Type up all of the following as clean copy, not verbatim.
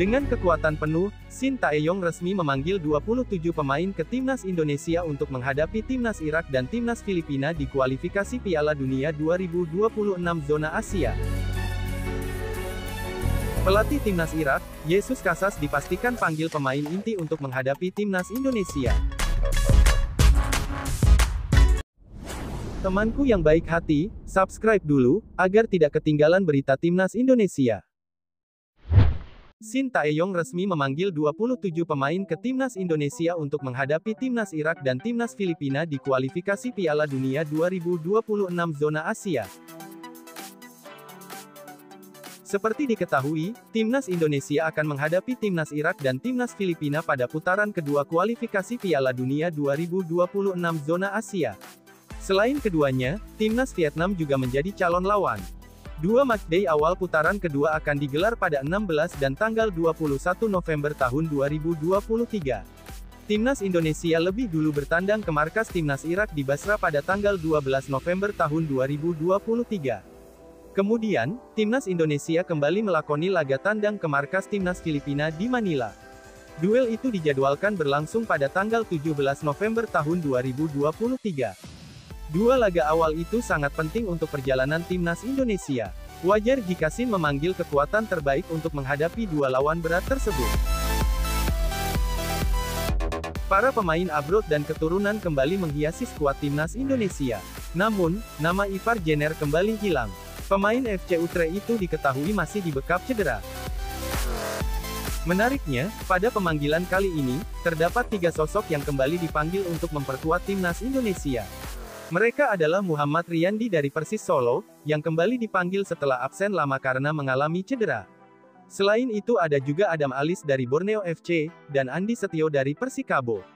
Dengan kekuatan penuh, Shin Tae-yong resmi memanggil 27 pemain ke timnas Indonesia untuk menghadapi timnas Irak dan timnas Filipina di kualifikasi Piala Dunia 2026 zona Asia. Pelatih timnas Irak, Jesus Casas dipastikan panggil pemain inti untuk menghadapi timnas Indonesia. Temanku yang baik hati, subscribe dulu, agar tidak ketinggalan berita timnas Indonesia. Shin Tae-yong resmi memanggil 27 pemain ke timnas Indonesia untuk menghadapi timnas Irak dan timnas Filipina di kualifikasi Piala Dunia 2026 zona Asia. Seperti diketahui, timnas Indonesia akan menghadapi timnas Irak dan timnas Filipina pada putaran kedua kualifikasi Piala Dunia 2026 zona Asia. Selain keduanya, timnas Vietnam juga menjadi calon lawan. Dua matchday awal putaran kedua akan digelar pada 16 dan tanggal 21 November tahun 2023. Timnas Indonesia lebih dulu bertandang ke markas timnas Irak di Basra pada tanggal 12 November tahun 2023. Kemudian, timnas Indonesia kembali melakoni laga tandang ke markas timnas Filipina di Manila. Duel itu dijadwalkan berlangsung pada tanggal 17 November tahun 2023. Dua laga awal itu sangat penting untuk perjalanan timnas Indonesia. Wajar jika Shin memanggil kekuatan terbaik untuk menghadapi dua lawan berat tersebut. Para pemain abroad dan keturunan kembali menghiasi skuad timnas Indonesia. Namun, nama Ivar Jenner kembali hilang. Pemain FC Utrecht itu diketahui masih dibekap cedera. Menariknya, pada pemanggilan kali ini, terdapat 3 sosok yang kembali dipanggil untuk memperkuat timnas Indonesia. Mereka adalah Muhammad Riyandi dari Persis Solo, yang kembali dipanggil setelah absen lama karena mengalami cedera. Selain itu ada juga Adam Alis dari Borneo FC, dan Andi Setio dari Persikabo.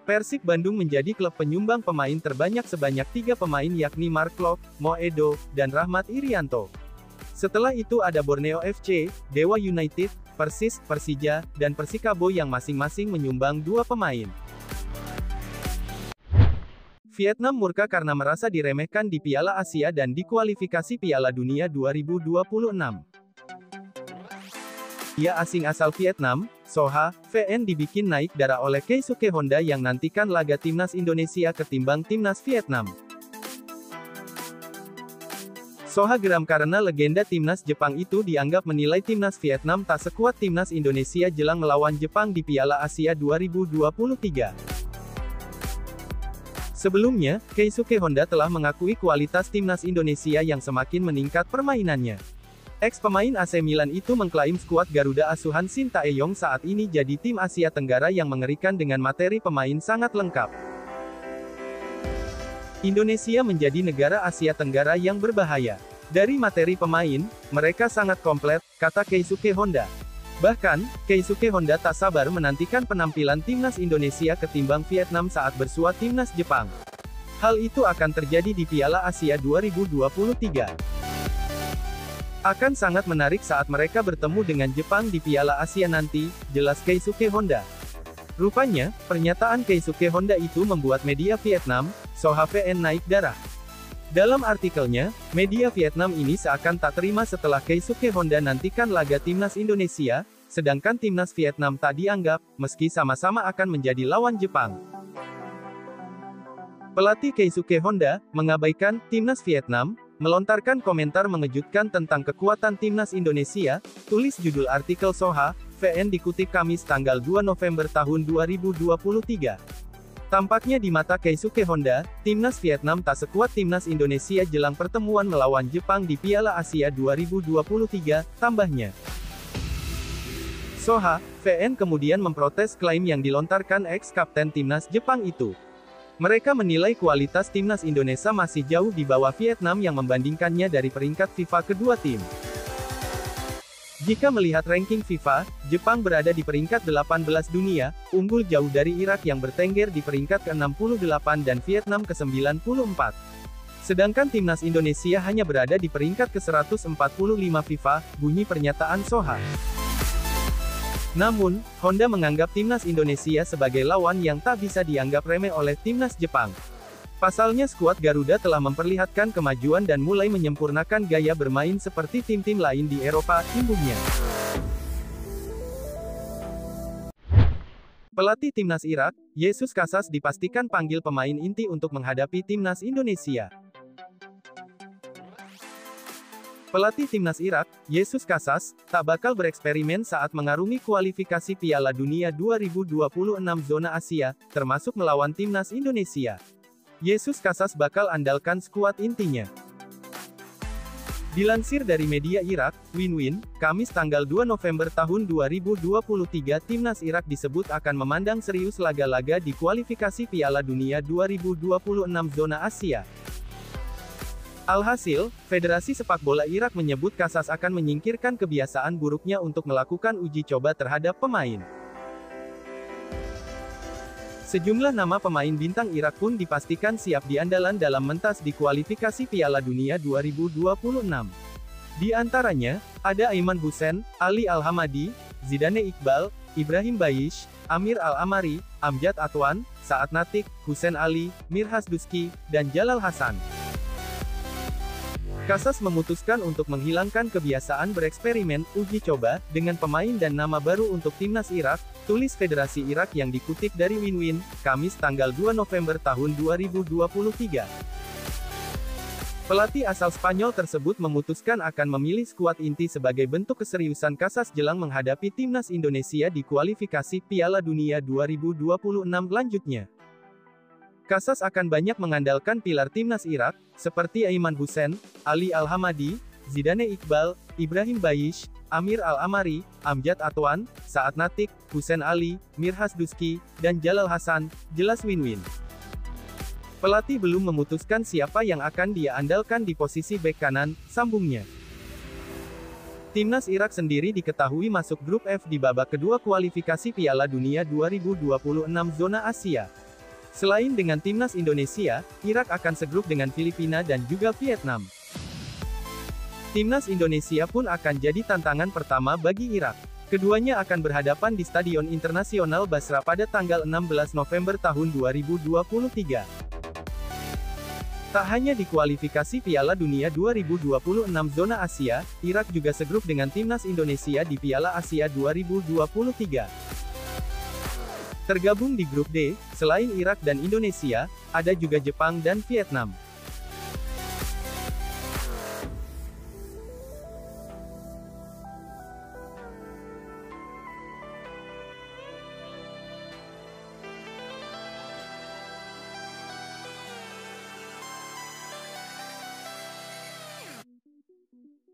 Persib Bandung menjadi klub penyumbang pemain terbanyak sebanyak 3 pemain yakni Mark Klok, Mo Edo, dan Rahmat Irianto. Setelah itu ada Borneo FC, Dewa United, Persis, Persija, dan Persikabo yang masing-masing menyumbang 2 pemain. Vietnam murka karena merasa diremehkan di Piala Asia dan di kualifikasi Piala Dunia 2026. Ia asing asal Vietnam, Soha, VN dibikin naik darah oleh Keisuke Honda yang nantikan laga timnas Indonesia ketimbang timnas Vietnam. Soha geram karena legenda timnas Jepang itu dianggap menilai timnas Vietnam tak sekuat timnas Indonesia jelang melawan Jepang di Piala Asia 2023. Sebelumnya, Keisuke Honda telah mengakui kualitas timnas Indonesia yang semakin meningkat permainannya. Ex-pemain AC Milan itu mengklaim skuad Garuda asuhan Shin Tae-yong saat ini jadi tim Asia Tenggara yang mengerikan dengan materi pemain sangat lengkap. Indonesia menjadi negara Asia Tenggara yang berbahaya. Dari materi pemain, mereka sangat komplit, kata Keisuke Honda. Bahkan, Keisuke Honda tak sabar menantikan penampilan timnas Indonesia ketimbang Vietnam saat bersua timnas Jepang. Hal itu akan terjadi di Piala Asia 2023. Akan sangat menarik saat mereka bertemu dengan Jepang di Piala Asia nanti, jelas Keisuke Honda. Rupanya, pernyataan Keisuke Honda itu membuat media Vietnam, Soha VN naik darah. Dalam artikelnya, media Vietnam ini seakan tak terima setelah Keisuke Honda nantikan laga timnas Indonesia, sedangkan timnas Vietnam tak dianggap, meski sama-sama akan menjadi lawan Jepang. Pelatih Keisuke Honda mengabaikan timnas Vietnam, melontarkan komentar mengejutkan tentang kekuatan timnas Indonesia, tulis judul artikel Soha VN dikutip Kamis tanggal 2 November tahun 2023. Tampaknya di mata Keisuke Honda, timnas Vietnam tak sekuat timnas Indonesia jelang pertemuan melawan Jepang di Piala Asia 2023, tambahnya. Soha VN kemudian memprotes klaim yang dilontarkan ex-kapten timnas Jepang itu. Mereka menilai kualitas timnas Indonesia masih jauh di bawah Vietnam yang membandingkannya dari peringkat FIFA kedua tim. Jika melihat ranking FIFA, Jepang berada di peringkat 18 dunia, unggul jauh dari Irak yang bertengger di peringkat ke-68 dan Vietnam ke-94. Sedangkan timnas Indonesia hanya berada di peringkat ke-145 FIFA, bunyi pernyataan Soha. Namun, Honda menganggap timnas Indonesia sebagai lawan yang tak bisa dianggap remeh oleh timnas Jepang. Pasalnya skuad Garuda telah memperlihatkan kemajuan dan mulai menyempurnakan gaya bermain seperti tim-tim lain di Eropa, imbuhnya. Pelatih Timnas Irak, Jesus Casas dipastikan panggil pemain inti untuk menghadapi Timnas Indonesia. Pelatih Timnas Irak, Jesus Casas, tak bakal bereksperimen saat mengarungi kualifikasi Piala Dunia 2026 zona Asia, termasuk melawan Timnas Indonesia. Jesus Casas bakal andalkan skuad intinya. Dilansir dari media Irak, Win-Win, Kamis tanggal 2 November tahun 2023 Timnas Irak disebut akan memandang serius laga-laga di kualifikasi Piala Dunia 2026 zona Asia. Alhasil, Federasi Sepak Bola Irak menyebut Casas akan menyingkirkan kebiasaan buruknya untuk melakukan uji coba terhadap pemain. Sejumlah nama pemain bintang Irak pun dipastikan siap diandalan dalam mentas di kualifikasi Piala Dunia 2026. Di antaranya, ada Aiman Hussein, Ali Al-Hamadi, Zidane Iqbal, Ibrahim Bayish, Amir Al-Amari, Amjad Atwan, Saad Natik, Hussein Ali, Mirhas Duski, dan Jalal Hasan. Casas memutuskan untuk menghilangkan kebiasaan bereksperimen, uji coba, dengan pemain dan nama baru untuk Timnas Irak, tulis Federasi Irak yang dikutip dari Win-Win, Kamis tanggal 2 November tahun 2023. Pelatih asal Spanyol tersebut memutuskan akan memilih skuad inti sebagai bentuk keseriusan Casas jelang menghadapi Timnas Indonesia di kualifikasi Piala Dunia 2026 lanjutnya. Casas akan banyak mengandalkan pilar Timnas Irak, seperti Aiman Hussein, Ali Al-Hamadi, Zidane Iqbal, Ibrahim Bayish, Amir Al-Amari, Amjad Atwan, Saad Natik, Hussein Ali, Mirhas Duski, dan Jalal Hasan, jelas Win-Win. Pelatih belum memutuskan siapa yang akan dia andalkan di posisi bek kanan, sambungnya. Timnas Irak sendiri diketahui masuk grup F di babak kedua kualifikasi Piala Dunia 2026 zona Asia. Selain dengan Timnas Indonesia, Irak akan segrup dengan Filipina dan juga Vietnam. Timnas Indonesia pun akan jadi tantangan pertama bagi Irak. Keduanya akan berhadapan di Stadion Internasional Basra pada tanggal 16 November tahun 2023. Tak hanya di kualifikasi Piala Dunia 2026 zona Asia, Irak juga segrup dengan Timnas Indonesia di Piala Asia 2023. Tergabung di grup D, selain Irak dan Indonesia, ada juga Jepang dan Vietnam.